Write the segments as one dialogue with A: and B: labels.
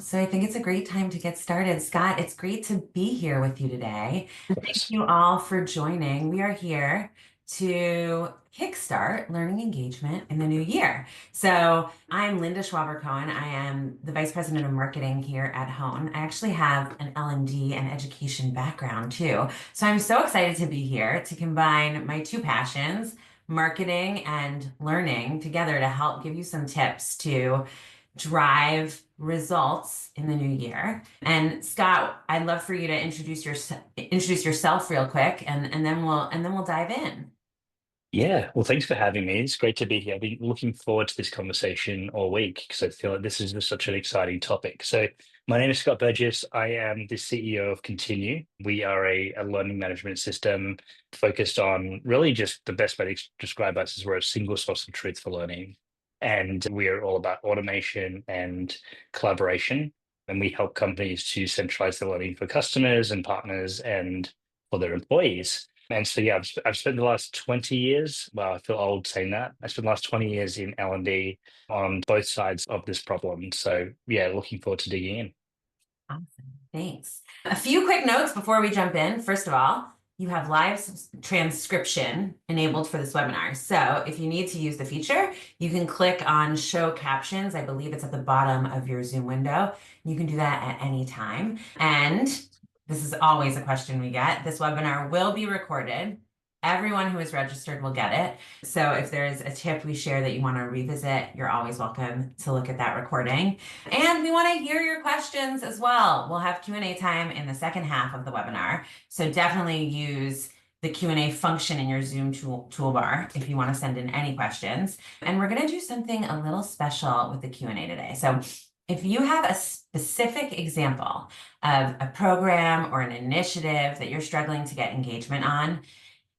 A: So I think it's a great time to get started. Scott, it's great to be here with you today. Thank
B: Yes.
A: you all for joining. We are here to kickstart learning engagement in the new year. So I'm Linda Schwaber-Cohen. I am the Vice President of Marketing here at Hone. I actually have an L&D and education background too. So I'm so excited to be here to combine my two passions, marketing and learning, together to help give you some tips to drive results in the new year. And Scott, I'd love for you to introduce yourself real quick, and then we'll dive in.
B: Yeah. Well, thanks for having me. It's great to be here. I've been looking forward to this conversation all week because I feel like this is just such an exciting topic. So, my name is Scott Burgess. I am the CEO of Continu. We are a learning management system focused on really just the best way to describe us is we're a single source of truth for learning. And we are all about automation and collaboration. And we help companies to centralize the learning for customers and partners and for their employees. And so, yeah, I've spent the last 20 years, well, I feel old saying that. I spent the last 20 years in L&D on both sides of this problem. So, yeah, looking forward to digging in.
A: Awesome. Thanks. A few quick notes before we jump in. First of all, you have live transcription enabled for this webinar. So if you need to use the feature, you can click on show captions. I believe it's at the bottom of your Zoom window. You can do that at any time. And this is always a question we get. This webinar will be recorded. Everyone who is registered will get it. So if there's a tip we share that you want to revisit, you're always welcome to look at that recording. And we want to hear your questions as well. We'll have Q&A time in the second half of the webinar. So definitely use the Q&A function in your Zoom toolbar if you want to send in any questions. And we're going to do something a little special with the Q&A today. So if you have a specific example of a program or an initiative that you're struggling to get engagement on,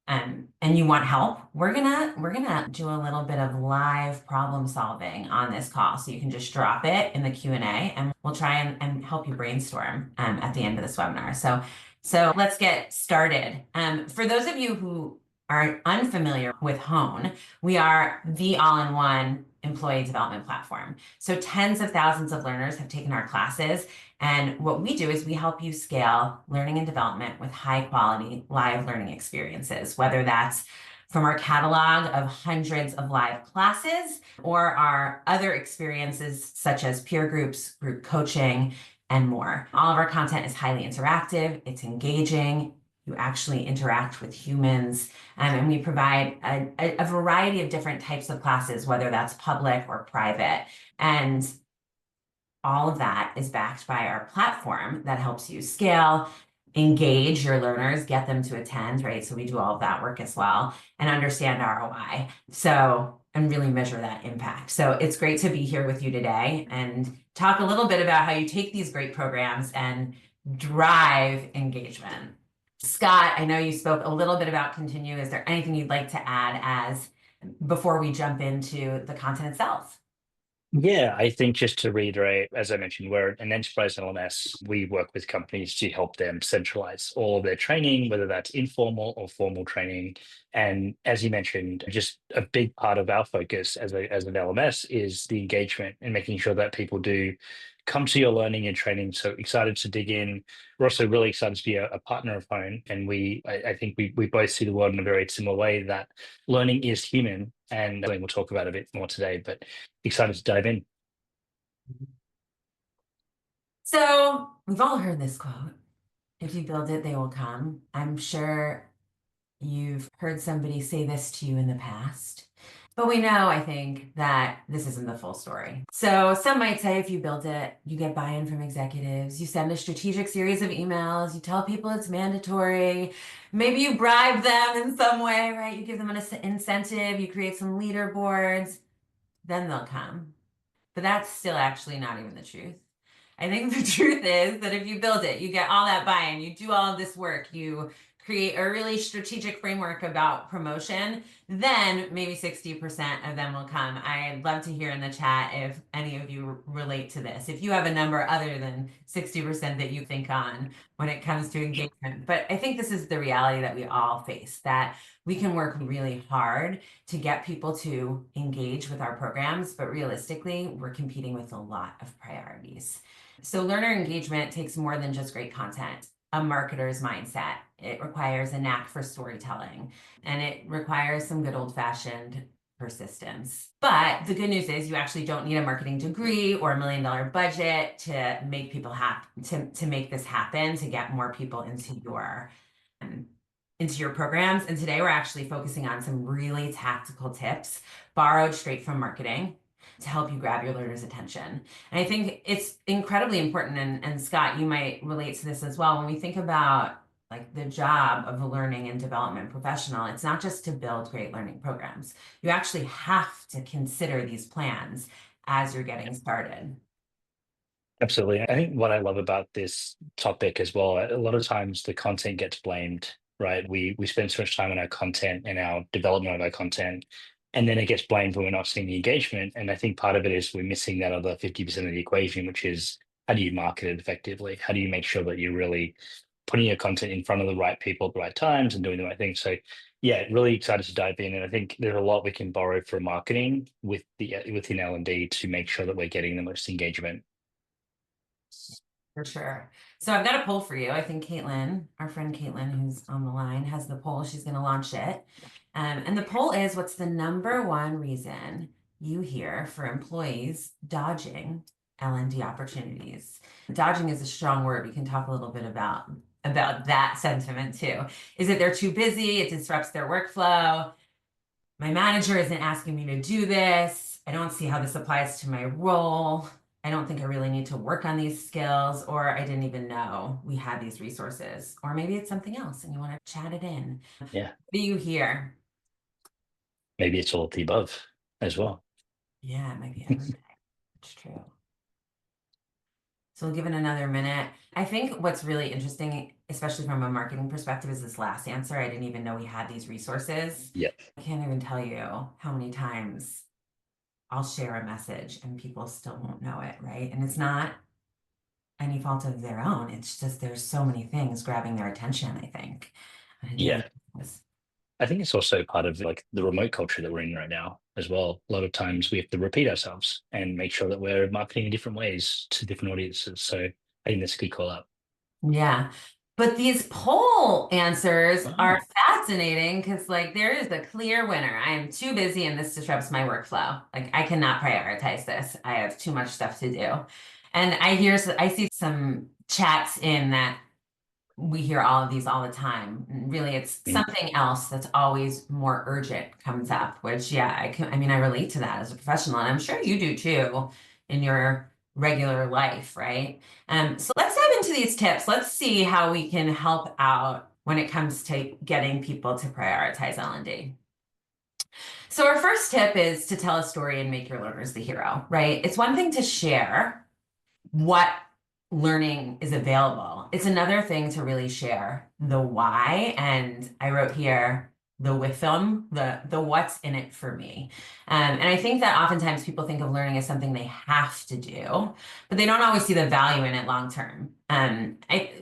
A: and you want help, we're gonna do a little bit of live problem solving on this call. So you can just drop it in the Q&A and we'll try and help you brainstorm at the end of this webinar. So let's get started. For those of you who are unfamiliar with Hone, we are the all-in-one employee development platform. So tens of thousands of learners have taken our classes, and what we do is we help you scale learning and development with high quality live learning experiences, whether that's from our catalog of hundreds of live classes or our other experiences such as peer groups, group coaching, and more. All of our content is highly interactive, it's engaging. You actually interact with humans, and we provide a variety of different types of classes, whether that's public or private. And all of that is backed by our platform that helps you scale, engage your learners, get them to attend, right? So we do all of that work as well and understand ROI. So, and really measure that impact. So it's great to be here with you today and talk a little bit about how you take these great programs and drive engagement. Scott, I know you spoke a little bit about Continu. Is there anything you'd like to add as before we jump into the content itself?
B: Yeah, I think just to reiterate, as I mentioned, we're an enterprise LMS. We work with companies to help them centralize all of their training, whether that's informal or formal training. And as you mentioned, just a big part of our focus as an LMS is the engagement and making sure that people do come to your learning and training. So excited to dig in. We're also really excited to be a partner of Hone. And I think we both see the world in a very similar way that learning is human. And I think we'll talk about it a bit more today, but excited to dive in.
A: So we've all heard this quote. If you build it, they will come. I'm sure you've heard somebody say this to you in the past. But we know, I think, that this isn't the full story. So some might say if you build it, you get buy-in from executives, you send a strategic series of emails, you tell people it's mandatory, maybe you bribe them in some way, right? You give them an incentive, you create some leaderboards, then they'll come. But that's still actually not even the truth. I think the truth is that if you build it, you get all that buy-in, you do all of this work, you create a really strategic framework about promotion, then maybe 60% of them will come. I'd love to hear in the chat if any of you relate to this. If you have a number other than 60% that you think on when it comes to engagement. But I think this is the reality that we all face, that we can work really hard to get people to engage with our programs, but realistically, we're competing with a lot of priorities. So learner engagement takes more than just great content, a marketer's mindset. It requires a knack for storytelling, and it requires some good old-fashioned persistence. But the good news is you actually don't need a marketing degree or $1 million budget to make people happy, to make this happen, to get more people um, into your programs. And today we're actually focusing on some really tactical tips borrowed straight from marketing to help you grab your learner's attention. And I think it's incredibly important, and Scott, you might relate to this as well. When we think about like the job of a learning and development professional, it's not just to build great learning programs. You actually have to consider these plans as you're getting started.
B: Absolutely. I think what I love about this topic as well, a lot of times the content gets blamed, right? We spend so much time on our content and our development of our content, and then it gets blamed when we're not seeing the engagement. And I think part of it is we're missing that other 50% of the equation, which is how do you market it effectively? How do you make sure that you're really putting your content in front of the right people at the right times and doing the right thing? So yeah, really excited to dive in. And I think there's a lot we can borrow from marketing within L&D to make sure that we're getting the most engagement.
A: For sure. So I've got a poll for you. I think Caitlin, our friend Caitlin, who's on the line, has the poll. She's going to launch it. And the poll is, what's the number one reason you hear for employees dodging L&D opportunities? Dodging is a strong word. We can talk a little bit about that sentiment too. Is it they're too busy? It disrupts their workflow. My manager isn't asking me to do this. I don't see how this applies to my role. I don't think I really need to work on these skills, or I didn't even know we had these resources. Or maybe it's something else and you want to chat it in.
B: Yeah.
A: What do you hear?
B: Maybe it's all of the above as well.
A: Yeah, it might be everything. It's true. So we'll give it another minute. I think what's really interesting, especially from a marketing perspective, is this last answer. I didn't even know we had these resources.
B: Yeah.
A: I can't even tell you how many times I'll share a message and people still won't know it, right? And it's not any fault of their own. It's just there's so many things grabbing their attention, I think, on a
B: Yeah.
A: daily basis.
B: I think it's also part of like the remote culture that we're in right now as well. A lot of times we have to repeat ourselves and make sure that we're marketing in different ways to different audiences. So I think that's a good call out.
A: Yeah. But these poll answers are
B: Oh,
A: fascinating because, like, there is a clear winner. I am too busy and this disrupts my workflow. Like, I cannot prioritize this. I have too much stuff to do. And I see some chats in that we hear all of these all the time. And really, it's
B: mm,
A: something else that's always more urgent comes up, which, yeah, I mean, I relate to that as a professional, and I'm sure you do too in your regular life, right? So let's dive into these tips. Let's see how we can help out when it comes to getting people to prioritize L&D. So our first tip is to tell a story and make your learners the hero, right? It's one thing to share what learning is available. It's another thing to really share the why. And I wrote here the with them, the what's in it for me. And I think that oftentimes people think of learning as something they have to do, but they don't always see the value in it long term.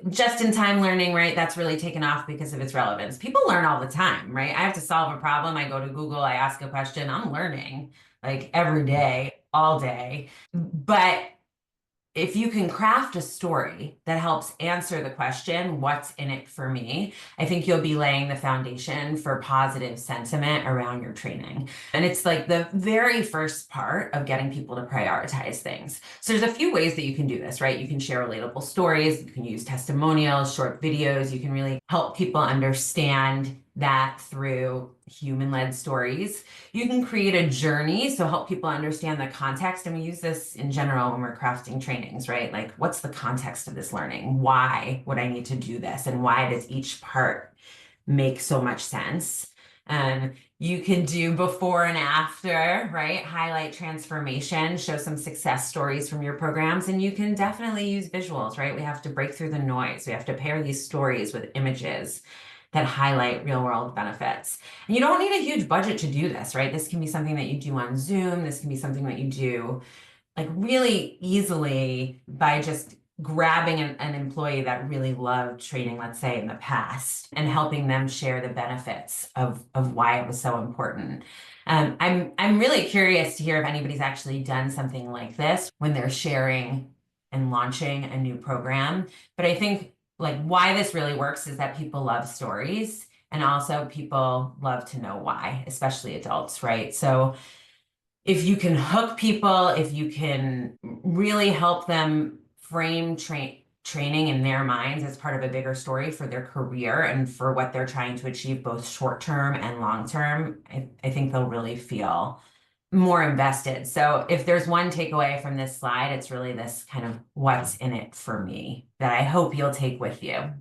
A: Just in time learning, right? That's really taken off because of its relevance. People learn all the time, right? I have to solve a problem. I go to Google, I ask a question, I'm learning like every day, all day. But if you can craft a story that helps answer the question, what's in it for me, I think you'll be laying the foundation for positive sentiment around your training. And it's like the very first part of getting people to prioritize things. So there's a few ways that you can do this, right? You can share relatable stories, you can use testimonials, short videos, you can really help people understand that through human-led stories. You can create a journey, so help people understand the context. And we use this in general when we're crafting trainings, right? Like, what's the context of this learning? Why would I need to do this? And why does each part make so much sense? And you can do before and after, right? Highlight transformation, show some success stories from your programs. And you can definitely use visuals, right? We have to break through the noise. We have to pair these stories with images that highlight real world benefits. And you don't need a huge budget to do this, right? This can be something that you do on Zoom. This can be something that you do like really easily by just grabbing an employee that really loved training, let's say in the past, and helping them share the benefits of why it was so important. I'm really curious to hear if anybody's actually done something like this when they're sharing and launching a new program. But I think like why this really works is that people love stories, and also people love to know why, especially adults, right? So if you can hook people, if you can really help them frame training in their minds as part of a bigger story for their career and for what they're trying to achieve, both short term and long term, I think they'll really feel more invested. So if there's one takeaway from this slide, it's really this kind of what's in it for me that I hope you'll take with you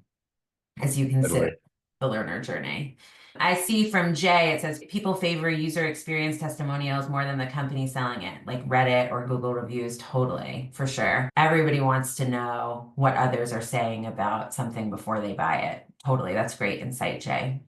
A: as you consider
B: Totally.
A: the learner journey. I see from Jay, it says people favor user experience testimonials more than the company selling it, like Reddit or Google reviews. Totally, for sure. Everybody wants to know what others are saying about something before they buy it. Totally. That's great insight, Jay.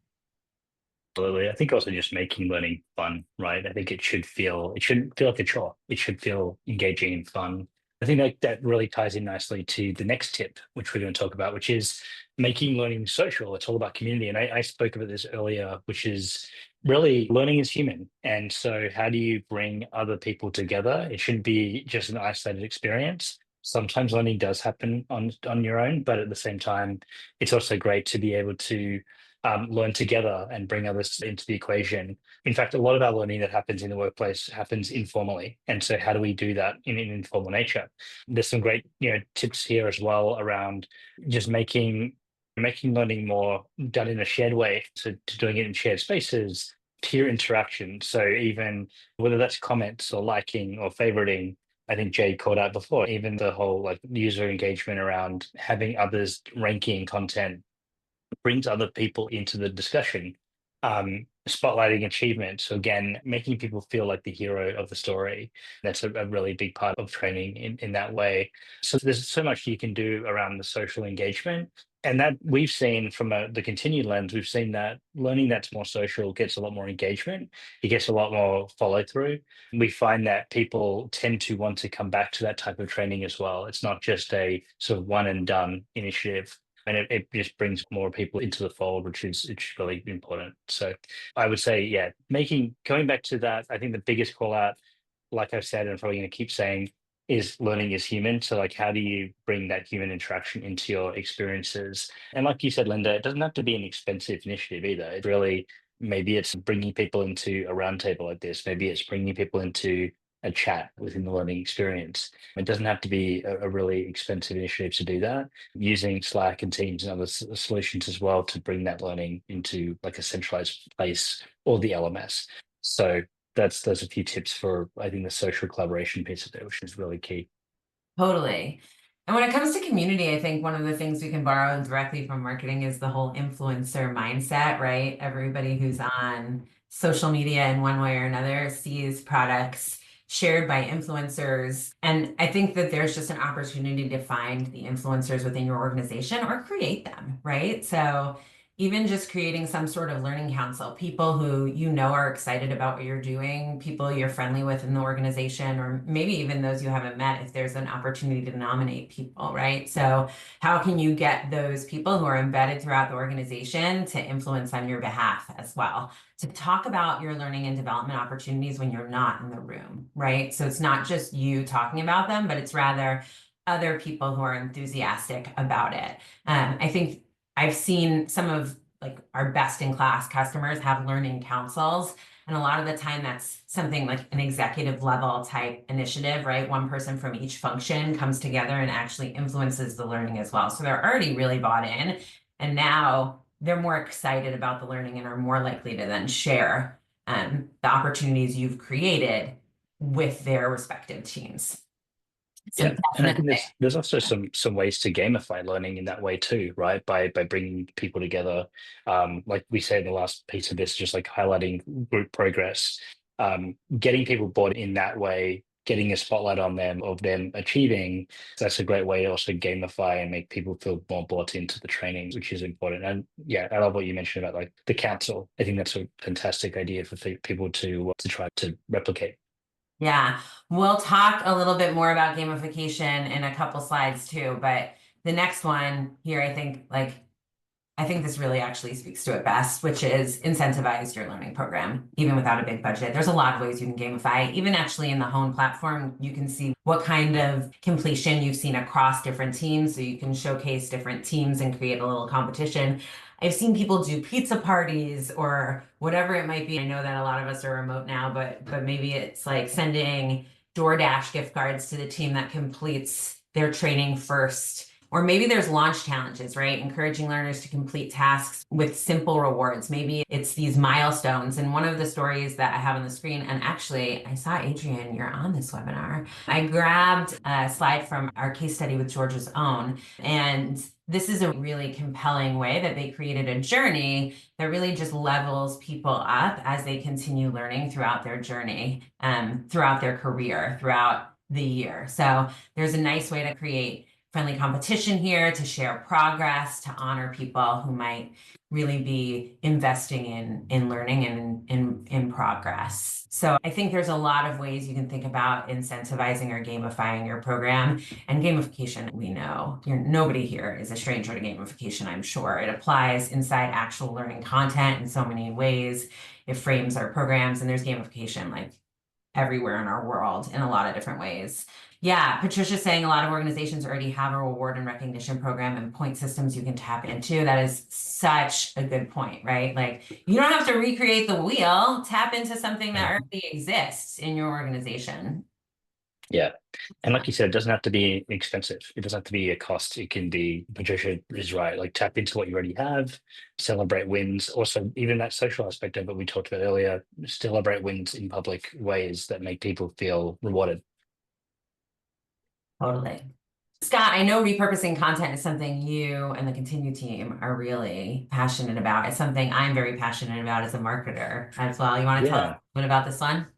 B: Absolutely. I think also just making learning fun, right? I think it shouldn't feel like a chore. It should feel engaging and fun. I think that really ties in nicely to the next tip, which we're going to talk about, which is making learning social. It's all about community. And I spoke about this earlier, which is really learning is human. And so how do you bring other people together? It shouldn't be just an isolated experience. Sometimes learning does happen on your own, but at the same time, it's also great to be able to learn together and bring others into the equation. In fact, a lot of our learning that happens in the workplace happens informally. And so how do we do that in an informal nature? There's some great, tips here as well around just making learning more done in a shared way. So to doing it in shared spaces, peer interaction. So even whether that's comments or liking or favoriting, I think Jay called out before, even the whole like user engagement around having others ranking content brings other people into the discussion, spotlighting achievement. So again, making people feel like the hero of the story. That's a really big part of training in that way. So there's so much you can do around the social engagement. And that we've seen from the continued lens, we've seen that learning that's more social gets a lot more engagement. It gets a lot more follow through. We find that people tend to want to come back to that type of training as well. It's not just a sort of one and done initiative, and it just brings more people into the fold, which is it's really important. So I would say, yeah, making going back to that, I think the biggest call out, like I've said, and I'm probably going to keep saying, is learning is human. So like, how do you bring that human interaction into your experiences? And like you said, Linda, it doesn't have to be an expensive initiative either. It really maybe it's bringing people into a roundtable like this. Maybe it's bringing people into a chat within the learning experience. It doesn't have to be a really expensive initiative to do that. Using Slack and Teams and other solutions as well to bring that learning into like a centralized place or the LMS. So there's a few tips for I think the social collaboration piece of it, which is really key.
A: Totally. And when it comes to community, I think one of the things we can borrow directly from marketing is the whole influencer mindset, right? Everybody who's on social media in one way or another sees products shared by influencers. And I think that there's just an opportunity to find the influencers within your organization or create them, right? So even just creating some sort of learning council, people who you know are excited about what you're doing, people you're friendly with in the organization, or maybe even those you haven't met if there's an opportunity to nominate people, right? So, how can you get those people who are embedded throughout the organization to influence on your behalf as well? To talk about your learning and development opportunities when you're not in the room, right? So, it's not just you talking about them, but it's rather other people who are enthusiastic about it. I think I've seen some of like our best in class customers have learning councils. And a lot of the time that's something like an executive level type initiative, right? One person from each function comes together and actually influences the learning as well. So they're already really bought in. And now they're more excited about the learning and are more likely to then share the opportunities you've created with their respective teams. So
B: Yeah, and I think
A: definitely.
B: there's also some ways to gamify learning in that way too, right? By bringing people together, like we say in the last piece of this, just like highlighting group progress, getting people bought in that way, getting a spotlight on them of them achieving. That's a great way to also gamify and make people feel more bought into the training, which is important. And yeah, I love what you mentioned about like the council. I think that's a fantastic idea for people to try to replicate.
A: Yeah, we'll talk a little bit more about gamification in a couple slides too, but the next one here, I think like I think this really actually speaks to it best, which is incentivize your learning program, even without a big budget. There's a lot of ways you can gamify. Even actually in the Hone platform, you can see what kind of completion you've seen across different teams. So you can showcase different teams and create a little competition. I've seen people do pizza parties or whatever it might be. I know that a lot of us are remote now, but maybe it's like sending DoorDash gift cards to the team that completes their training first. Or maybe there's launch challenges, right? Encouraging learners to complete tasks with simple rewards. Maybe it's these milestones. And one of the stories that I have on the screen, and actually I saw Adrian, you're on this webinar. I grabbed a slide from our case study with Georgia's Own. And this is a really compelling way that they created a journey that really just levels people up as they continue learning throughout their journey, throughout their career, throughout the year. So there's a nice way to create friendly competition here, to share progress, to honor people who might really be investing in learning and in progress. So I think there's a lot of ways you can think about incentivizing or gamifying your program. And gamification, we know, nobody here is a stranger to gamification, I'm sure. It applies inside actual learning content in so many ways. It frames our programs, and there's gamification like everywhere in our world in a lot of different ways. Yeah, Patricia's saying a lot of organizations already have a reward and recognition program and point systems you can tap into. That is such a good point, right? Like, you don't have to recreate the wheel, tap into something that already exists in your organization.
B: Yeah. And like you said, it doesn't have to be expensive. It doesn't have to be a cost. It can be, Patricia is right, like tap into what you already have, celebrate wins. Also, even that social aspect of it we talked about earlier, celebrate wins in public ways that make people feel rewarded.
A: Totally. Scott, I know repurposing content is something you and the Continu team are really passionate about. It's something I'm very passionate about as a marketer as well. You want to tell us
B: Yeah.
A: a bit about this one?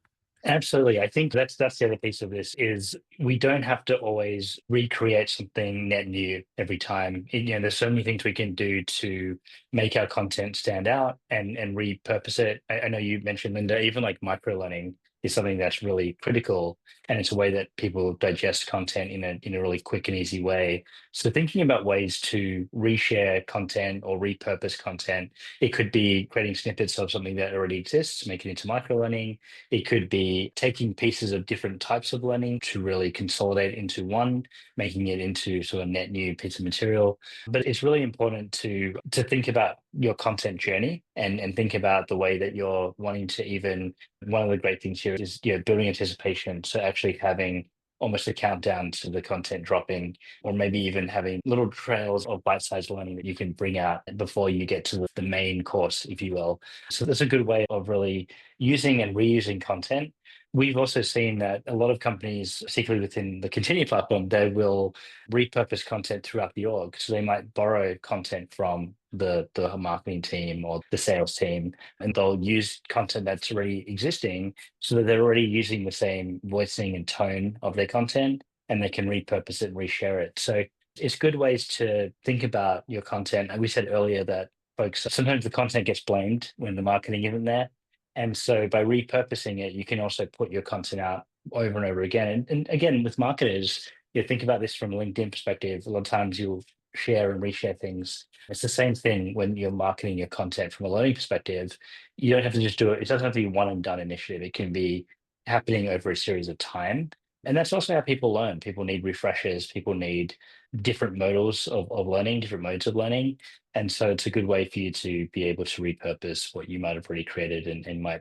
B: Absolutely. I think that's the other piece of this is we don't have to always recreate something net new every time. There's so many things we can do to make our content stand out and repurpose it. I know you mentioned, Linda, even like micro learning is something that's really critical, and it's a way that people digest content in a really quick and easy way. So thinking about ways to reshare content or repurpose content, it could be creating snippets of something that already exists, making it into micro learning. It could be taking pieces of different types of learning to really consolidate into one, making it into sort of net new piece of material. But it's really important to think about your content journey and think about the way that you're wanting to even, one of the great things here is building anticipation. So actually having almost a countdown to the content dropping, or maybe even having little trails of bite-sized learning that you can bring out before you get to the main course, if you will. So that's a good way of really using and reusing content. We've also seen that a lot of companies, particularly within the Continu platform, they will repurpose content throughout the org. So they might borrow content from the marketing team or the sales team, and they'll use content that's already existing so that they're already using the same voicing and tone of their content, and they can repurpose it and reshare it. So it's good ways to think about your content. And we said earlier that folks, sometimes the content gets blamed when the marketing isn't there. And so by repurposing it, you can also put your content out over and over again. And again, with marketers, you think about this from a LinkedIn perspective. A lot of times you'll share and reshare things. It's the same thing when you're marketing your content from a learning perspective. You don't have to just do it. It doesn't have to be one and done initiative. It can be happening over a series of time. And that's also how people learn. People need refreshers. People need different modals of learning, different modes of learning. And so it's a good way for you to be able to repurpose what you might have already created and might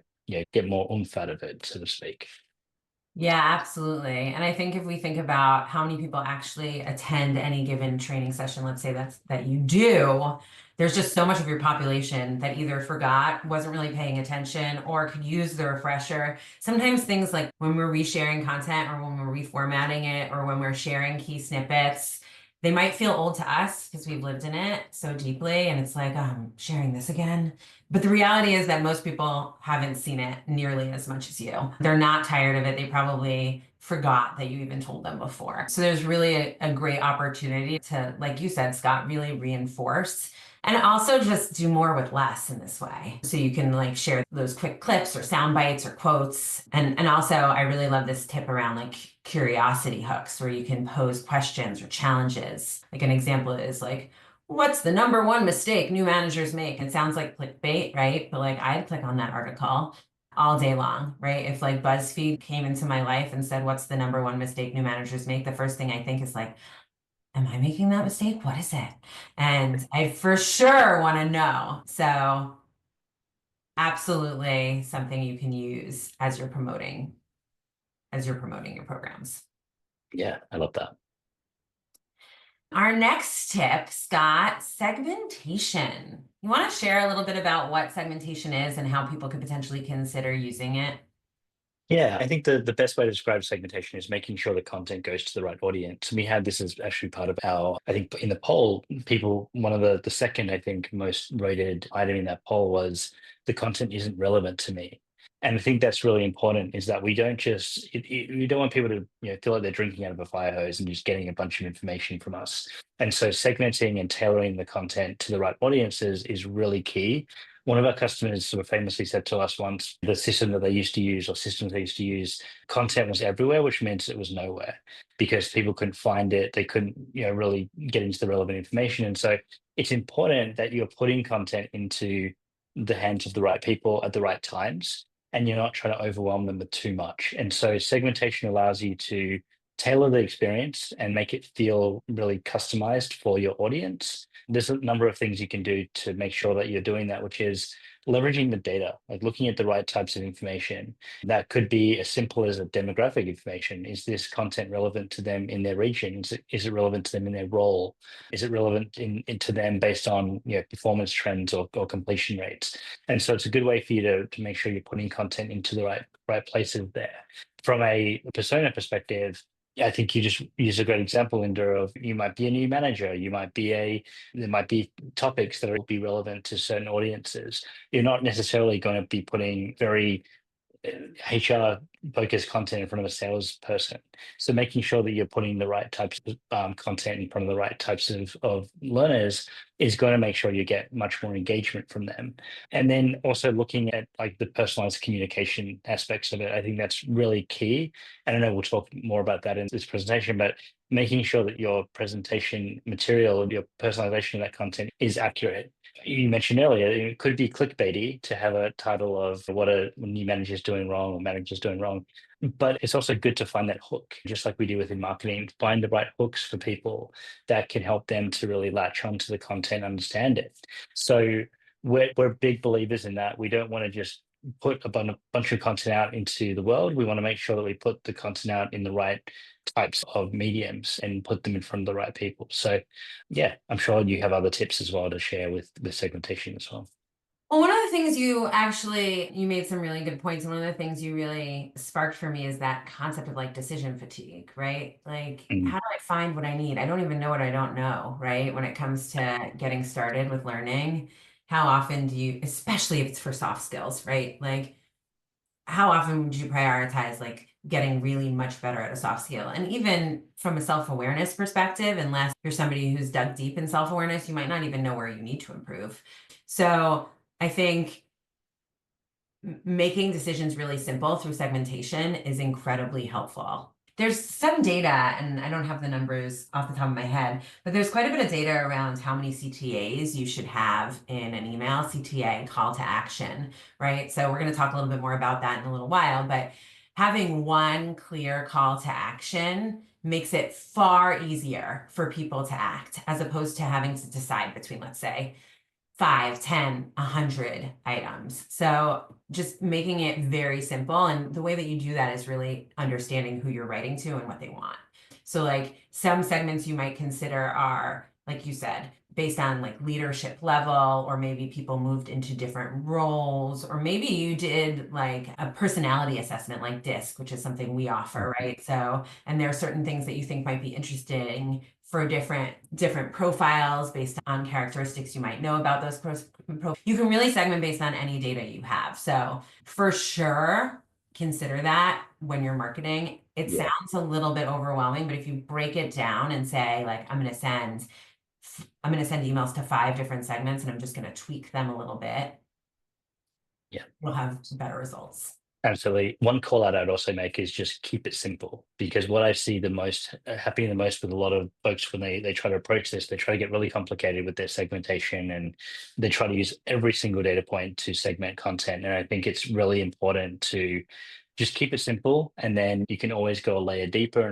B: get more oomph out of it, so to speak.
A: Yeah, absolutely. And I think if we think about how many people actually attend any given training session, let's say that you do, there's just so much of your population that either forgot, wasn't really paying attention, or could use the refresher. Sometimes things like when we're resharing content or when we're reformatting it or when we're sharing key snippets, they might feel old to us because we've lived in it so deeply. And it's like, I'm sharing this again. But the reality is that most people haven't seen it nearly as much as you. They're not tired of it. They probably forgot that you even told them before. So there's really a great opportunity to, like you said, Scott, really reinforce and also just do more with less in this way. So you can like share those quick clips or sound bites or quotes. And also I really love this tip around like curiosity hooks where you can pose questions or challenges. Like an example is like, what's the number one mistake new managers make? It sounds like clickbait, right? But like I'd click on that article all day long, right? If like BuzzFeed came into my life and said, what's the number one mistake new managers make? The first thing I think is like, am I making that mistake? What is it? And I for sure want to know. So absolutely something you can use as you're promoting your programs.
B: Yeah, I love that.
A: Our next tip, Scott, segmentation. You want to share a little bit about what segmentation is and how people could potentially consider using it?
B: Yeah, I think the best way to describe segmentation is making sure the content goes to the right audience. And we had this as actually part of our, I think in the poll, people, one of the second, I think, most rated item in that poll was the content isn't relevant to me. And I think that's really important is that we don't just, we don't want people to, feel like they're drinking out of a fire hose and just getting a bunch of information from us. And so segmenting and tailoring the content to the right audiences is really key. One of our customers sort of famously said to us once the system that they used to use or systems they used to use, content was everywhere, which meant it was nowhere because people couldn't find it. They couldn't, really get into the relevant information. And so it's important that you're putting content into the hands of the right people at the right times and you're not trying to overwhelm them with too much. And so segmentation allows you to tailor the experience and make it feel really customized for your audience. There's a number of things you can do to make sure that you're doing that, which is leveraging the data, like looking at the right types of information. That could be as simple as a demographic information. Is this content relevant to them in their region? Is it relevant to them in their role? Is it relevant to them based on performance trends or completion rates? And so it's a good way for you to make sure you're putting content into the right places there. From a persona perspective, yeah, I think you just use a great example, Linda, of you might be a new manager, there might be topics that will be relevant to certain audiences. You're not necessarily going to be putting very HR focused content in front of a salesperson. So making sure that you're putting the right types of content in front of the right types of learners is going to make sure you get much more engagement from them. And then also looking at like the personalized communication aspects of it, I think that's really key. And I know we'll talk more about that in this presentation, but making sure that your presentation material, your personalization of that content is accurate. You mentioned earlier, it could be clickbaity to have a title of what a new manager is doing wrong or manager's doing wrong. But it's also good to find that hook, just like we do within marketing, find the right hooks for people that can help them to really latch onto the content, understand it. So we're big believers in that. We don't want to just put a bunch of content out into the world. We want to make sure that we put the content out in the right types of mediums and put them in front of the right people. So yeah, I'm sure you have other tips as well to share with segmentation as well.
A: Well, one of the things you made some really good points. And one of the things you really sparked for me is that concept of like decision fatigue, right? Like,
B: Mm,
A: how do I find what I need? I don't even know what I don't know, right? When it comes to getting started with learning, how often do you, especially if it's for soft skills, right? Like, how often would you prioritize like getting really much better at a soft skill? And even from a self-awareness perspective, unless you're somebody who's dug deep in self-awareness, you might not even know where you need to improve. So I think making decisions really simple through segmentation is incredibly helpful. There's some data, and I don't have the numbers off the top of my head, but there's quite a bit of data around how many CTAs you should have in an email, CTA, call to action, right? So we're going to talk a little bit more about that in a little while, but having one clear call to action makes it far easier for people to act as opposed to having to decide between, let's say, 5, 10, 100 items. So just making it very simple. And the way that you do that is really understanding who you're writing to and what they want. So like some segments you might consider are, like you said, based on like leadership level, or maybe people moved into different roles, or maybe you did like a personality assessment like DISC, which is something we offer, right? So, and there are certain things that you think might be interesting for different profiles based on characteristics you might know about those you can really segment based on any data you have. So for sure, consider that when you're marketing. It
B: yeah.
A: sounds a little bit overwhelming, but if you break it down and say, like, I'm going to send emails to 5 different segments and I'm just going to tweak them a little bit,
B: Yeah.
A: you'll have better results.
B: Absolutely. One call out I'd also make is just keep it simple, because what I see the most happening the most with a lot of folks when they try to approach this, they try to get really complicated with their segmentation, and they try to use every single data point to segment content. And I think it's really important to just keep it simple, and then you can always go a layer deeper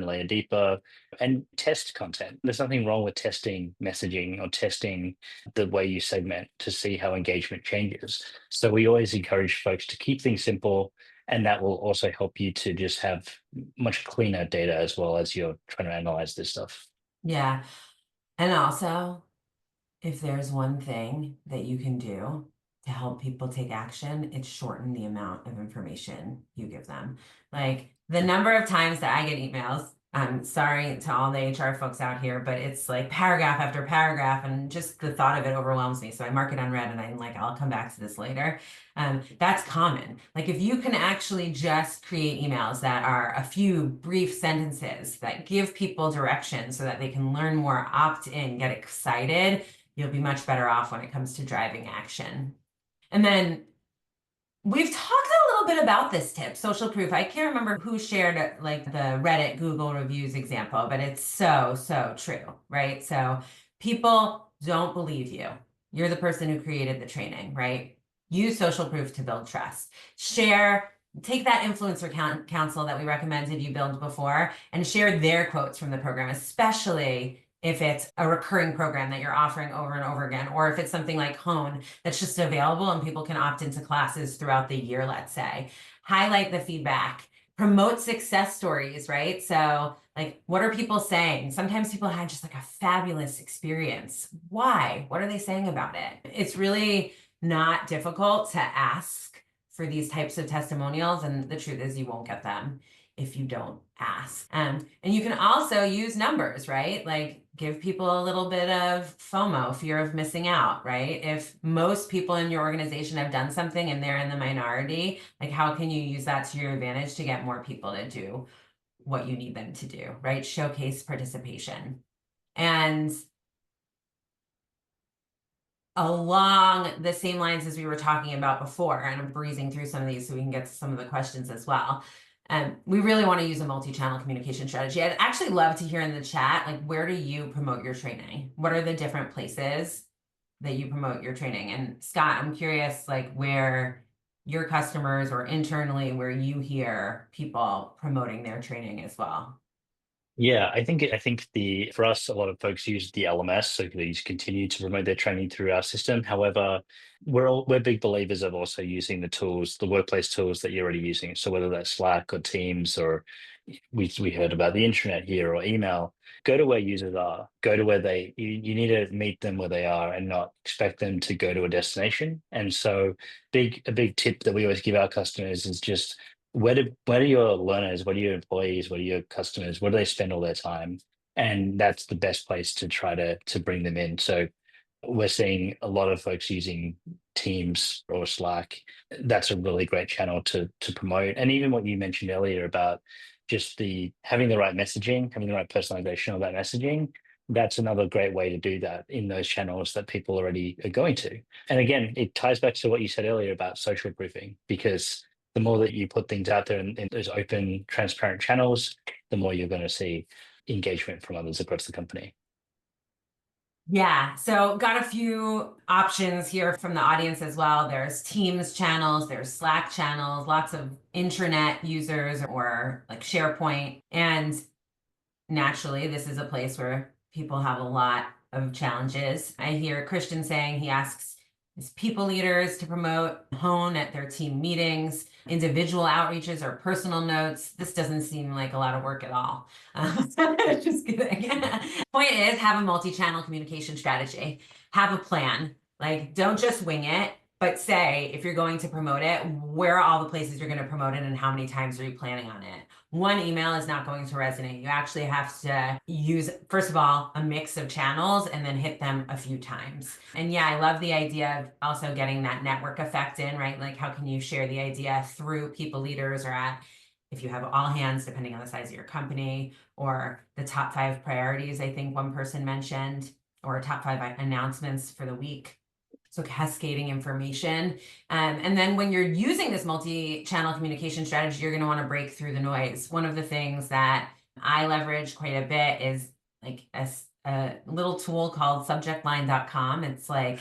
B: and test content. There's nothing wrong with testing messaging or testing the way you segment to see how engagement changes. So we always encourage folks to keep things simple, and that will also help you to just have much cleaner data as well as you're trying to analyze this stuff.
A: Yeah. And also, if there's one thing that you can do to help people take action, it's shorten the amount of information you give them. Like the number of times that I get emails, I'm sorry to all the HR folks out here, but it's like paragraph after paragraph, and just the thought of it overwhelms me. So I mark it unread and I'm like, I'll come back to this later. That's common. Like if you can actually just create emails that are a few brief sentences that give people direction so that they can learn more, opt in, get excited, you'll be much better off when it comes to driving action. And then we've talked a little bit about this tip, social proof. I can't remember who shared like the Reddit Google reviews example, but it's so, so true, right? So people don't believe you. You're the person who created the training, right? Use social proof to build trust. Share, take that influencer council that we recommended you build before and share their quotes from the program, especially if it's a recurring program that you're offering over and over again, or if it's something like Hone that's just available and people can opt into classes throughout the year, let's say. Highlight the feedback, promote success stories, right? So like, what are people saying? Sometimes people had just like a fabulous experience. Why? What are they saying about it? It's really not difficult to ask for these types of testimonials, and the truth is you won't get them if you don't ask. And you can also use numbers, right? Like give people a little bit of FOMO, fear of missing out, right? If most people in your organization have done something and they're in the minority, like how can you use that to your advantage to get more people to do what you need them to do, right? Showcase participation. And along the same lines as we were talking about before, and I'm breezing through some of these so we can get to some of the questions as well. We really want to use a multi-channel communication strategy. I'd actually love to hear in the chat, like, where do you promote your training? What are the different places that you promote your training? And Scott, I'm curious, like, where your customers or internally where you hear people promoting their training as well.
B: Yeah, I think the for us, a lot of folks use the LMS, so they just continue to promote their training through our system. However, we're big believers of also using the tools, the workplace tools that you're already using. So whether that's Slack or Teams, or we heard about the intranet here, or email, go to where users are, go to where you need to meet them where they are and not expect them to go to a destination. And so a big tip that we always give our customers is just where do your learners, what are your employees, what are your customers, where do they spend all their time? And that's the best place to try to bring them in. So we're seeing a lot of folks using Teams or Slack. That's a really great channel to promote. And even what you mentioned earlier about just the having the right messaging, having the right personalization of that messaging, that's another great way to do that in those channels that people already are going to. And again, it ties back to what you said earlier about social proofing, because the more that you put things out there in those open, transparent channels, the more you're going to see engagement from others across the company.
A: Yeah, so got a few options here from the audience as well. There's Teams channels, there's Slack channels, lots of intranet users or like SharePoint. And naturally, this is a place where people have a lot of challenges. I hear Christian saying he asks his people leaders to promote Hone at their team meetings, individual outreaches, or personal notes. This doesn't seem like a lot of work at all. Just kidding. Point is, have a multi-channel communication strategy. Have a plan. Like, don't just wing it, but say if you're going to promote it, where are all the places you're going to promote it and how many times are you planning on it? One email is not going to resonate. You actually have to use, first of all, a mix of channels and then hit them a few times. And yeah, I love the idea of also getting that network effect in, right? Like, how can you share the idea through people leaders or if you have all hands, depending on the size of your company, or the top 5 priorities, I think one person mentioned, or top 5 announcements for the week. So cascading information. And then when you're using this multi-channel communication strategy, you're going to want to break through the noise. One of the things that I leverage quite a bit is like a little tool called subjectline.com. It's like,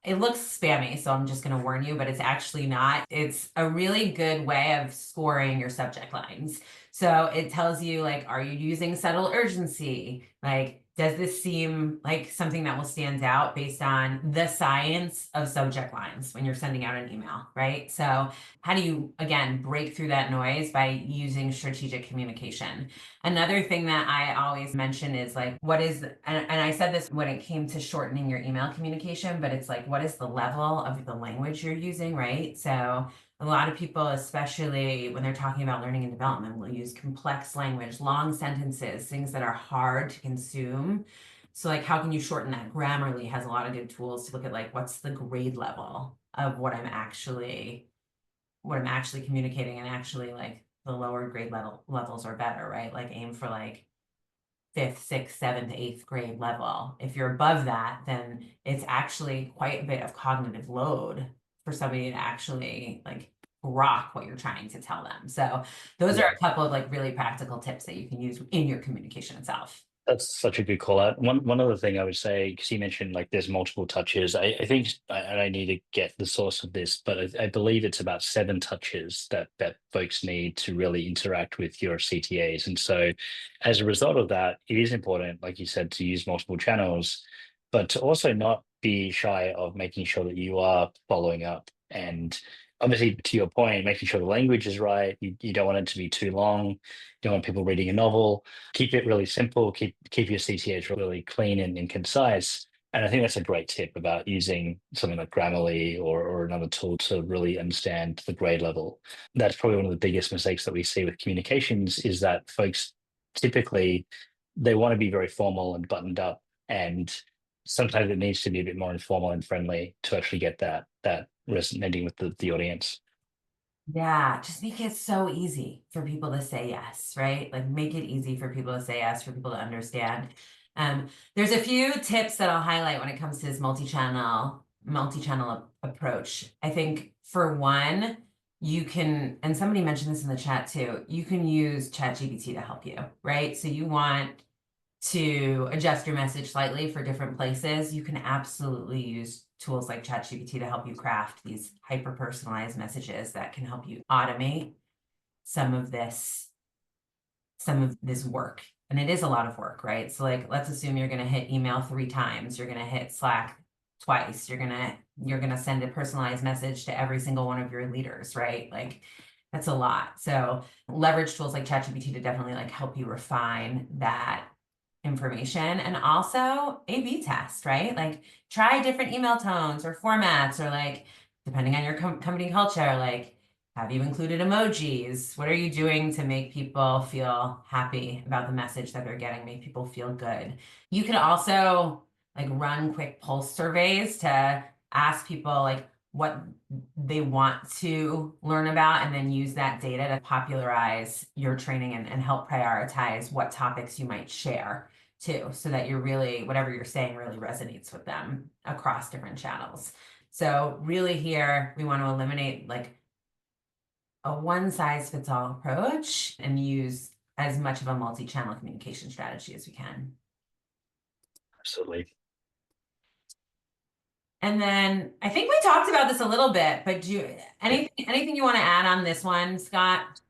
A: it looks spammy, so I'm just going to warn you, but it's actually not. It's a really good way of scoring your subject lines. So it tells you, like, are you using subtle urgency? Like, does this seem like something that will stand out based on the science of subject lines when you're sending out an email, right? So how do you, again, break through that noise by using strategic communication? Another thing that I always mention is like, what is, and I said this when it came to shortening your email communication, but it's like, what is the level of the language you're using, right? So a lot of people, especially when they're talking about learning and development, will use complex language, long sentences, things that are hard to consume. So like, how can you shorten that? Grammarly has a lot of good tools to look at like, what's the grade level of what I'm actually communicating, and actually like the lower grade levels are better, right? Like aim for like fifth, sixth, seventh, eighth grade level. If you're above that, then it's actually quite a bit of cognitive load for somebody to actually like rock what you're trying to tell them. So those are
B: Yeah.
A: a couple of like really practical tips that you can use in your communication itself.
B: That's such a good call out. One other thing I would say, because you mentioned like there's multiple touches. I think and I need to get the source of this, but I believe it's about 7 touches that folks need to really interact with your CTAs. And so, as a result of that, it is important, like you said, to use multiple channels, but to also not be shy of making sure that you are following up. And obviously, to your point, making sure the language is right. You don't want it to be too long. You don't want people reading a novel. Keep it really simple, keep your CTAs really clean and concise. And I think that's a great tip about using something like Grammarly or another tool to really understand the grade level. That's probably one of the biggest mistakes that we see with communications is that folks typically they want to be very formal and buttoned up, and sometimes it needs to be a bit more informal and friendly to actually get that resonating with the audience.
A: Yeah, just make it so easy for people to say yes, right? Like make it easy for people to say yes, for people to understand. There's a few tips that I'll highlight when it comes to this multi-channel approach. I think for one, you can, and somebody mentioned this in the chat too, you can use ChatGPT to help you, right? So you want to adjust your message slightly for different places, you can absolutely use tools like ChatGPT to help you craft these hyper-personalized messages that can help you automate some of this work. And it is a lot of work, right? So like, let's assume you're going to hit email 3 times, you're going to hit Slack twice, you're going to send a personalized message to every single one of your leaders, right? Like that's a lot. So leverage tools like ChatGPT to definitely like help you refine that information, and also A/B test, right? Like try different email tones or formats, or like depending on your company culture, like have you included emojis? What are you doing to make people feel happy about the message that they're getting, make people feel good? You can also like run quick pulse surveys to ask people like what they want to learn about, and then use that data to popularize your training and help prioritize what topics you might share too, so that you're really, whatever you're saying really resonates with them across different channels. So really here, we want to eliminate like a one size fits all approach and use as much of a multi-channel communication strategy as we can.
B: Absolutely.
A: And then I think we talked about this a little bit, but do you, anything you want to add on this one, Scott?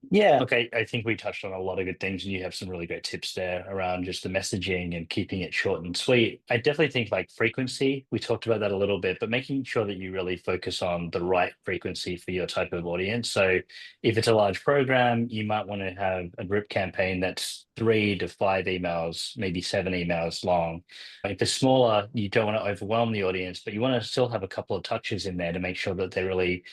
B: Yeah, okay. I think we touched on a lot of good things, and you have some really great tips there around just the messaging and keeping it short and sweet. I definitely think like frequency, we talked about that a little bit, but making sure that you really focus on the right frequency for your type of audience. So if it's a large program, you might want to have a drip campaign that's 3 to 5 emails, maybe 7 emails long. If it's smaller, you don't want to overwhelm the audience, but you want to still have a couple of touches in there to make sure that they're really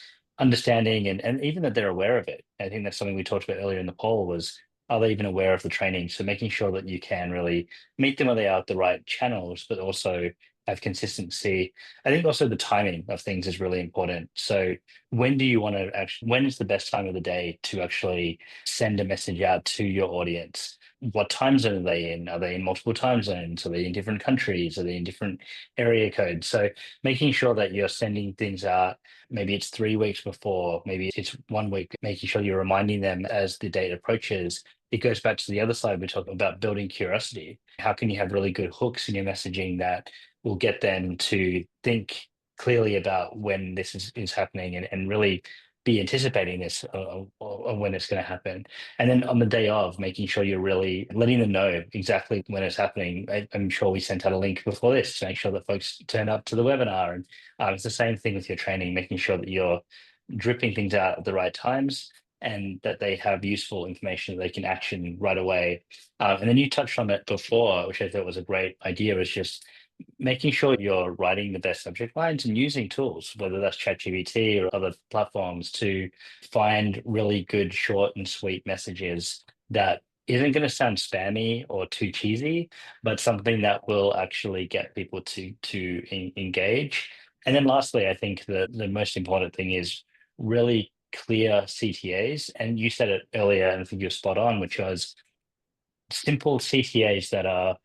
B: understanding and even that they're aware of it. I think that's something we talked about earlier in the poll was, are they even aware of the training? So making sure that you can really meet them where they are at the right channels, but also have consistency. I think also the timing of things is really important. So when do you want to actually, when is the best time of the day to actually send a message out to your audience? what time zone are they in? Are they in multiple time zones? Are they in different countries? Are they in different area codes? So making sure that you're sending things out, maybe it's 3 weeks before, maybe it's 1 week, making sure you're reminding them as the date approaches. It goes back to the other side. We're talking about building curiosity. How can you have really good hooks in your messaging that will get them to think clearly about when this is happening, and really be anticipating this, when it's going to happen. And then on the day of, making sure you're really letting them know exactly when it's happening. I'm sure we sent out a link before this to make sure that folks turn up to the webinar. And it's the same thing with your training, making sure that you're dripping things out at the right times and that they have useful information that they can action right away. And then you touched on it before, which I thought was a great idea, is just making sure you're writing the best subject lines and using tools, whether that's ChatGPT or other platforms, to find really good short and sweet messages that isn't going to sound spammy or too cheesy, but something that will actually get people to engage. And then lastly, I think the most important thing is really clear CTAs. And you said it earlier, and I think you're spot on, which was simple CTAs that are,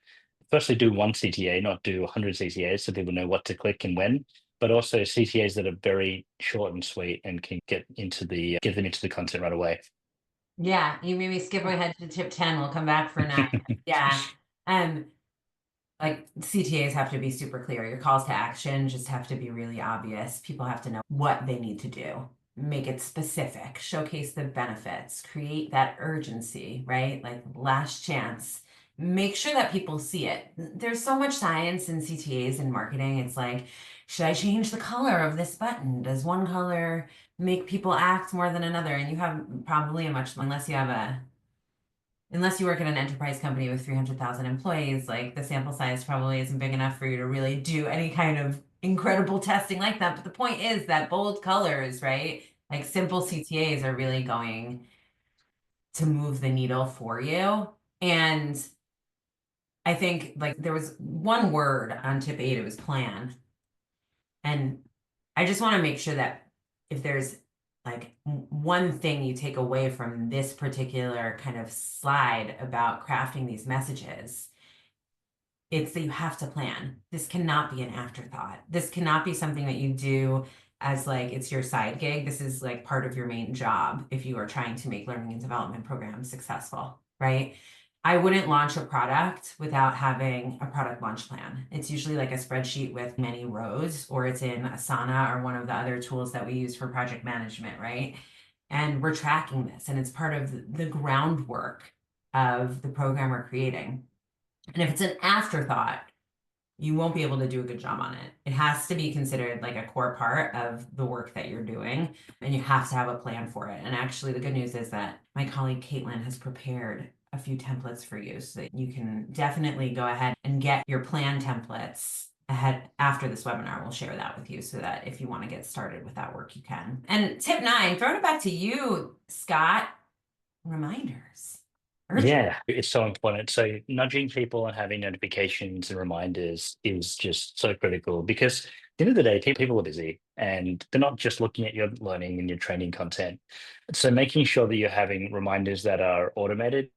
B: firstly, do one CTA, not do 100 CTAs, so people know what to click and when, but also CTAs that are very short and sweet and can get them into the content right away.
A: Yeah, you made me skip ahead to tip 10. We'll come back for 9. Yeah. Um, like CTAs have to be super clear. Your calls to action just have to be really obvious. People have to know what they need to do. Make it specific, showcase the benefits, create that urgency, right? Like last chance. Make sure that people see it. There's so much science in CTAs and marketing. It's like, should I change the color of this button? Does one color make people act more than another? And you have probably unless you work in an enterprise company with 300,000 employees, like the sample size probably isn't big enough for you to really do any kind of incredible testing like that. But the point is that bold colors, right? Like simple CTAs are really going to move the needle for you. And I think like there was one word on tip 8, it was plan. And I just want to make sure that if there's like one thing you take away from this particular kind of slide about crafting these messages, it's that you have to plan. This cannot be an afterthought. This cannot be something that you do as like it's your side gig. This is like part of your main job if you are trying to make learning and development programs successful, right? I wouldn't launch a product without having a product launch plan. It's usually like a spreadsheet with many rows, or it's in Asana or one of the other tools that we use for project management, right? And we're tracking this, and it's part of the groundwork of the program we're creating. And if it's an afterthought, you won't be able to do a good job on it. It has to be considered like a core part of the work that you're doing, and you have to have a plan for it. And actually, the good news is that my colleague Caitlin has prepared a few templates for you so that you can definitely go ahead and get your plan templates ahead after this webinar. We'll share that with you so that if you want to get started with that work, you can. And tip 9, throwing it back to you, Scott, reminders. Urgent.
B: Yeah, it's so important. So nudging people and having notifications and reminders is just so critical, because at the end of the day, people are busy and they're not just looking at your learning and your training content. So making sure that you're having reminders that are automated,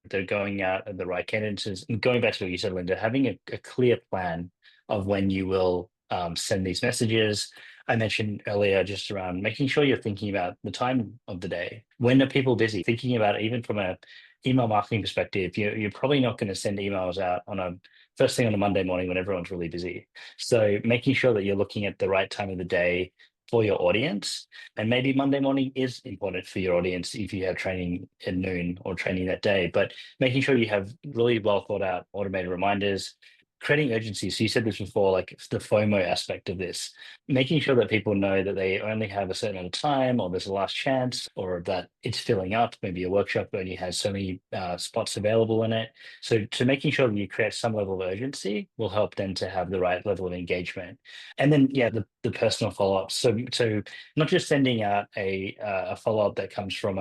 B: they're going out at the right cadences. And going back to what you said, Linda, having a clear plan of when you will send these messages. I mentioned earlier just around making sure you're thinking about the time of the day. When are people busy? Thinking about it even from a email marketing perspective, you're probably not going to send emails out on a first thing on a Monday morning when everyone's really busy. So making sure that you're looking at the right time of the day for your audience. And maybe Monday morning is important for your audience if you have training at noon or training that day, but making sure you have really well thought out automated reminders, creating urgency. So you said this before, like the FOMO aspect of this, making sure that people know that they only have a certain amount of time, or there's a last chance, or that it's filling up. Maybe a workshop only has so many spots available in it. So to making sure that you create some level of urgency will help them to have the right level of engagement. And then, yeah, the personal follow-ups. So not just sending out a follow-up that comes from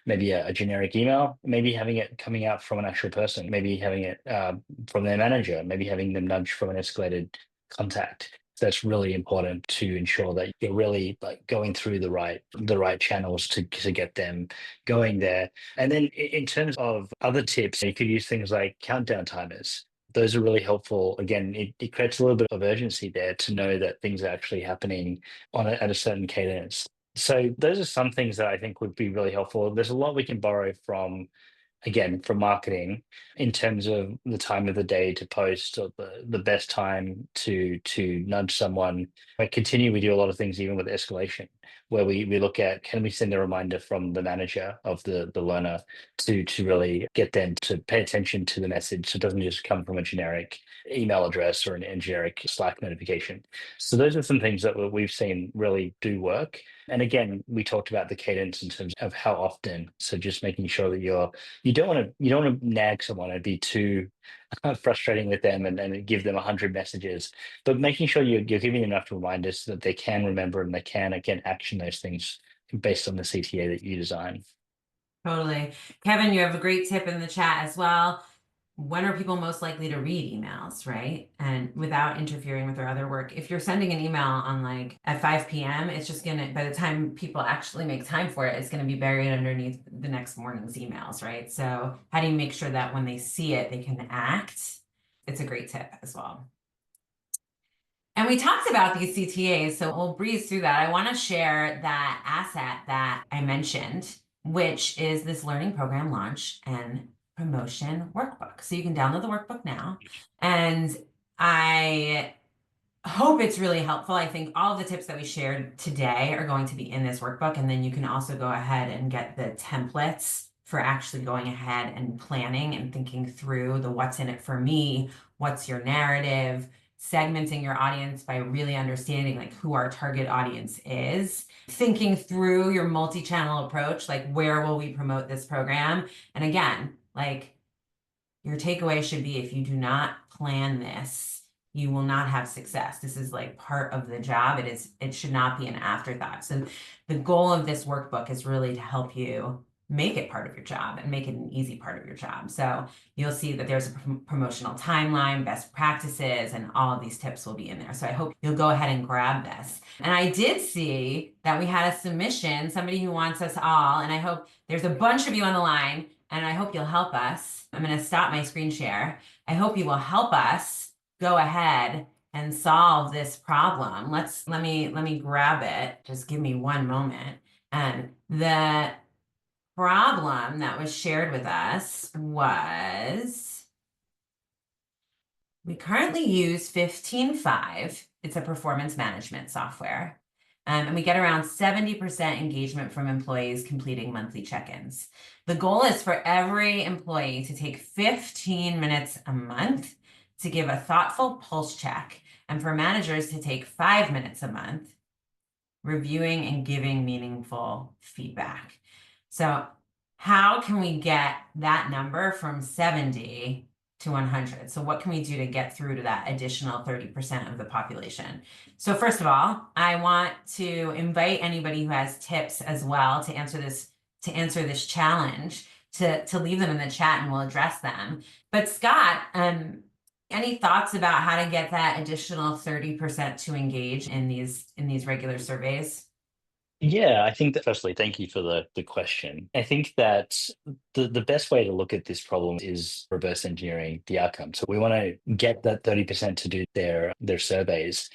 B: maybe a generic email, maybe having it coming out from an actual person, maybe having it from their manager, maybe having them nudge from an escalated contact. That's really important to ensure that you're really like going through the right channels to get them going there. And then in terms of other tips, you could use things like countdown timers. Those are really helpful. Again, it creates a little bit of urgency there to know that things are actually happening at a certain cadence. So those are some things that I think would be really helpful. There's a lot we can borrow from, again, from marketing in terms of the time of the day to post, or the best time to nudge someone. I continue, we do a lot of things even with escalation, where we look at, can we send a reminder from the manager of the learner to really get them to pay attention to the message, so it doesn't just come from a generic email address or a generic Slack notification. So those are some things that we've seen really do work. And again, we talked about the cadence in terms of how often. So just making sure that you don't want to nag someone and be too frustrating with them and give them 100 messages, but making sure you're giving them enough reminders so that they can remember and they can again action those things based on the CTA that you design.
A: Totally. Kevin, you have a great tip in the chat as well. When are people most likely to read emails, right? And without interfering with their other work. If you're sending an email on like at 5 p.m., it's just gonna, by the time people actually make time for it, it's gonna be buried underneath the next morning's emails, right? So how do you make sure that when they see it, they can act? It's a great tip as well. And we talked about these CTAs, so we'll breeze through that. I want to share that asset that I mentioned, which is this learning program launch and promotion workbook. So you can download the workbook now. And I hope it's really helpful. I think all of the tips that we shared today are going to be in this workbook. And then you can also go ahead and get the templates for actually going ahead and planning and thinking through the what's in it for me, what's your narrative, segmenting your audience by really understanding like who our target audience is, thinking through your multi-channel approach, like where will we promote this program? And again, like your takeaway should be, if you do not plan this, you will not have success. This is like part of the job. It should not be an afterthought. So the goal of this workbook is really to help you make it part of your job and make it an easy part of your job. So you'll see that there's a promotional timeline, best practices, and all of these tips will be in there. So I hope you'll go ahead and grab this. And I did see that we had a submission, somebody who wants us all, and I hope there's a bunch of you on the line, and I hope you'll help us. I'm going to stop my screen share. I hope you will help us go ahead and solve this problem. Let me grab it. Just give me one moment. And the problem that was shared with us was, we currently use 15.5. It's a performance management software. And we get around 70% engagement from employees completing monthly check-ins. The goal is for every employee to take 15 minutes a month to give a thoughtful pulse check, and for managers to take 5 minutes a month reviewing and giving meaningful feedback. So how can we get that number from 70 to 100? So what can we do to get through to that additional 30% of the population? So first of all, I want to invite anybody who has tips as well to answer this challenge, to leave them in the chat and we'll address them. But Scott, any thoughts about how to get that additional 30% to engage in these regular surveys?
B: Yeah, I think that firstly, thank you for the question. I think that the best way to look at this problem is reverse engineering the outcome. So we want to get that 30% to do their surveys.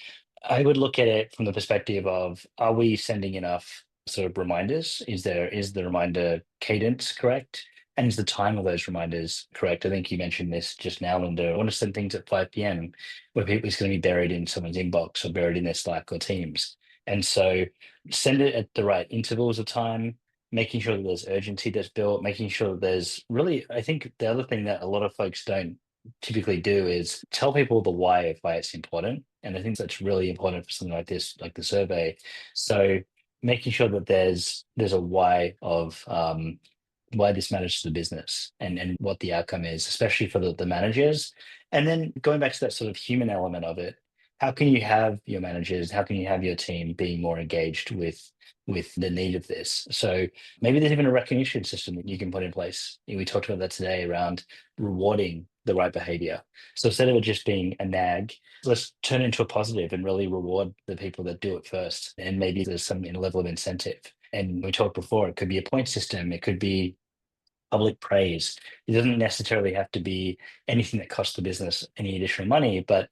B: I would look at it from the perspective of, are we sending enough sort of reminders? Is the reminder cadence correct? And is the time of those reminders correct? I think you mentioned this just now, Linda. I want to send things at 5 p.m. where it's going to be buried in someone's inbox or buried in their Slack or Teams. And so send it at the right intervals of time, making sure that there's urgency that's built, making sure that there's really, I think the other thing that a lot of folks don't typically do is tell people the why of why it's important. And I think that's really important for something like this, like the survey. So making sure that there's a why of why this matters to the business and what the outcome is, especially for the managers. And then going back to that sort of human element of it, how can you have your managers, how can you have your team being more engaged with the need of this? So maybe there's even a recognition system that you can put in place. We talked about that today around rewarding the right behavior. So instead of it just being a nag, let's turn it into a positive and really reward the people that do it first. And maybe there's some level of incentive. And we talked before, it could be a point system, it could be public praise. It doesn't necessarily have to be anything that costs the business any additional money, but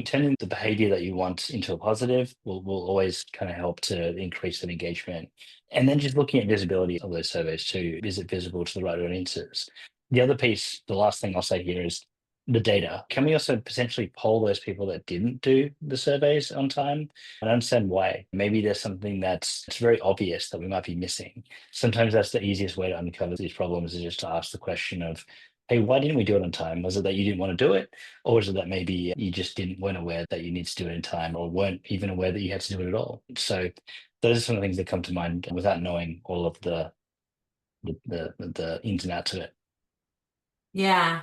B: turning the behavior that you want into a positive will always kind of help to increase that engagement. And then just looking at visibility of those surveys too. Is it visible to the right audiences? The other piece, the last thing I'll say here is the data. Can we also potentially poll those people that didn't do the surveys on time and understand why? Maybe there's something that's it's very obvious that we might be missing. Sometimes that's the easiest way to uncover these problems is just to ask the question of, hey, why didn't we do it on time? Was it that you didn't want to do it? Or was it that maybe you just weren't aware that you need to do it in time or weren't even aware that you had to do it at all? So those are some of the things that come to mind without knowing all of the ins and outs of it.
A: Yeah.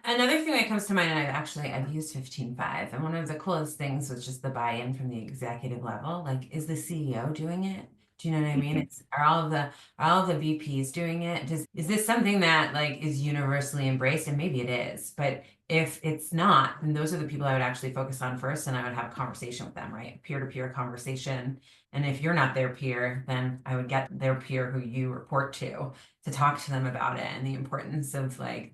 A: Another thing that comes to mind, and I've used 15.5, and one of the coolest things was just the buy-in from the executive level. Like, is the CEO doing it? Do you know what I mean?
B: Mhm.
A: Are all of the VPs doing it? Is this something that like is universally embraced? And maybe it is, but if it's not, then those are the people I would actually focus on first, and I would have a conversation with them, right? Peer-to-peer conversation. And if you're not their peer, then I would get their peer who you report to talk to them about it and the importance of like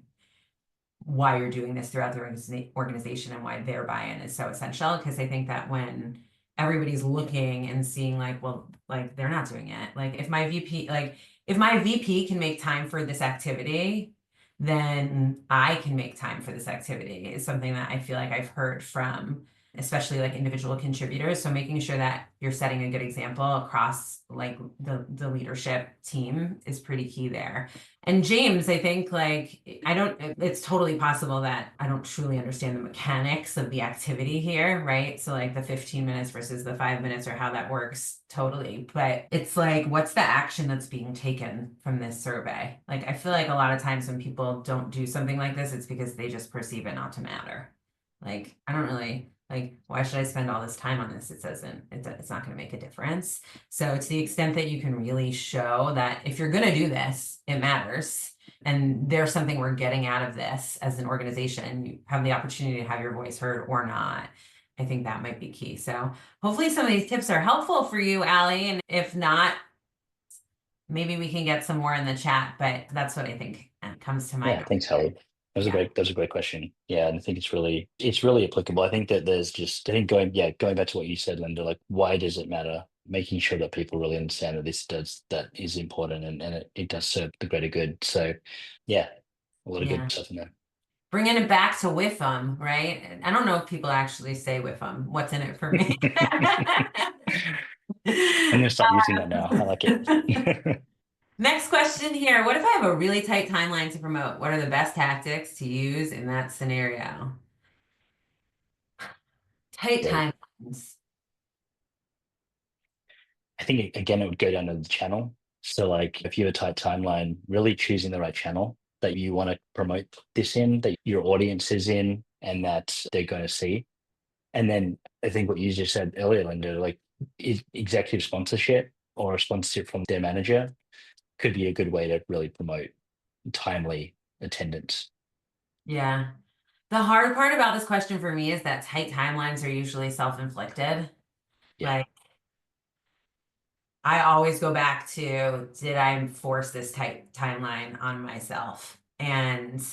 A: why you're doing this throughout the organization and why their buy-in is so essential. Because I think that when everybody's looking and seeing like, well, like they're not doing it. Like if my VP can make time for this activity, then I can make time for this activity is something that I feel like I've heard from especially like individual contributors. So making sure that you're setting a good example across like the leadership team is pretty key there. And James, I think like it's totally possible that I don't truly understand the mechanics of the activity here, right? So like the 15 minutes versus the 5 minutes or how that works totally. But it's like, what's the action that's being taken from this survey? Like I feel like a lot of times when people don't do something like this, it's because they just perceive it not to matter. Like I don't really like why should I spend all this time on this? It's not going to make a difference. So to the extent that you can really show that if you're going to do this, it matters. And there's something we're getting out of this as an organization. You have the opportunity to have your voice heard or not. I think that might be key. So hopefully some of these tips are helpful for you, Allie. And if not, maybe we can get some more in the chat, but that's what I think comes to mind.
B: Yeah, thanks, Howard.
A: Yeah.
B: That was a great question. Yeah, and I think it's really applicable. I think that there's just I think going back to what you said, Linda, like why does it matter? Making sure that people really understand that that is important and it does serve the greater good. So yeah, a lot of good
A: Yeah.
B: stuff in there.
A: Bringing it back to with them, right? I don't know if people actually say with them. What's in it for me?
B: I'm gonna start using that now. I like it.
A: Next question here. What if I have a really tight timeline to promote? What are the best tactics to use in that scenario? Tight
B: Great.
A: timelines.
B: I think again, it would go down to the channel. So, like, if you have a tight timeline, really choosing the right channel that you want to promote this in, that your audience is in, and that they're going to see. And then I think what you just said earlier, Linda, like executive sponsorship or a sponsorship from their manager could be a good way to really promote timely attendance.
A: Yeah. The hard part about this question for me is that tight timelines are usually self-inflicted.
B: Yeah,
A: Like I always go back to, did I force this tight timeline on myself? And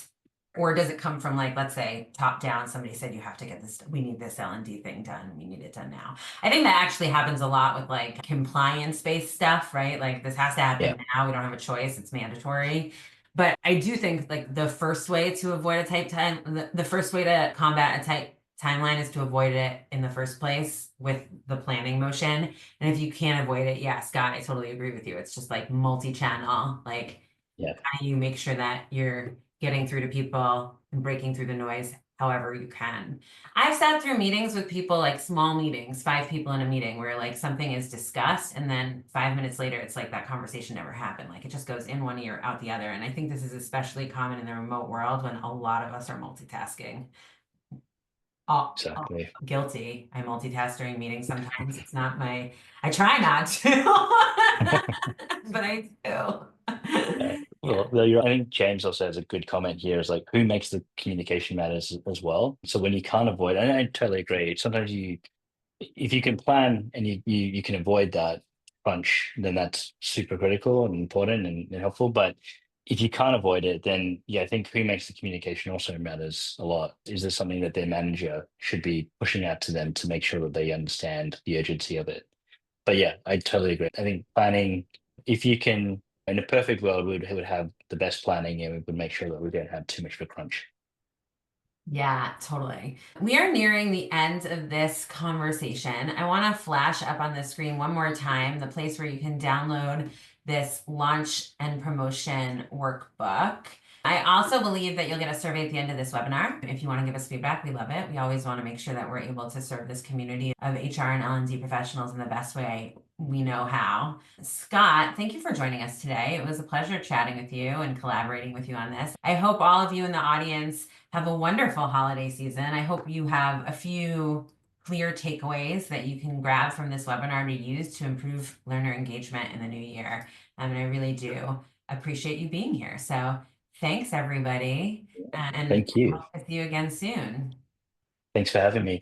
A: or does it come from like, let's say top down, somebody said you have to get this, we need this L&D thing done. We need it done now. I think that actually happens a lot with like compliance-based stuff, right? Like this has to
B: yeah,
A: happen now. We don't have a choice. It's mandatory. But I do think like the first way to avoid a the first way to combat a tight timeline is to avoid it in the first place with the planning motion. And if you can't avoid it, yeah, Scott, I totally agree with you. It's just like multi-channel, like
B: yeah,
A: how do you make sure that you're getting through to people and breaking through the noise however you can. I've sat through meetings with people, like small meetings, 5 people in a meeting where like something is discussed and then 5 minutes later it's like that conversation never happened. Like it just goes in one ear out the other. And I think this is especially common in the remote world when a lot of us are multitasking. Oh,
B: exactly.
A: guilty. I multitask during meetings sometimes. It's not my, I try not to, but I do.
B: Yeah.
A: Yeah.
B: Well, I think James also has a good comment here is like who makes the communication matters as well. So when you can't avoid, and I totally agree. Sometimes if you can plan and you can avoid that crunch, then that's super critical and important and helpful. But if you can't avoid it, then yeah, I think who makes the communication also matters a lot. Is this something that their manager should be pushing out to them to make sure that they understand the urgency of it? But yeah, I totally agree. I think planning, if you can, in a perfect world, we would have the best planning and we would make sure that we don't have too much of a crunch.
A: Yeah, totally. We are nearing the end of this conversation. I want to flash up on the screen one more time the place where you can download this launch and promotion workbook. I also believe that you'll get a survey at the end of this webinar. If you want to give us feedback, we love it. We always want to make sure that we're able to serve this community of HR and L&D professionals in the best way we know how. Scott, thank you for joining us today. It was a pleasure chatting with you and collaborating with you on this. I hope all of you in the audience have a wonderful holiday season. I hope you have a few clear takeaways that you can grab from this webinar to use to improve learner engagement in the new year. And I really do appreciate you being here. So thanks, everybody. And
B: Thank you.
A: I'll see you again soon.
B: Thanks for having me.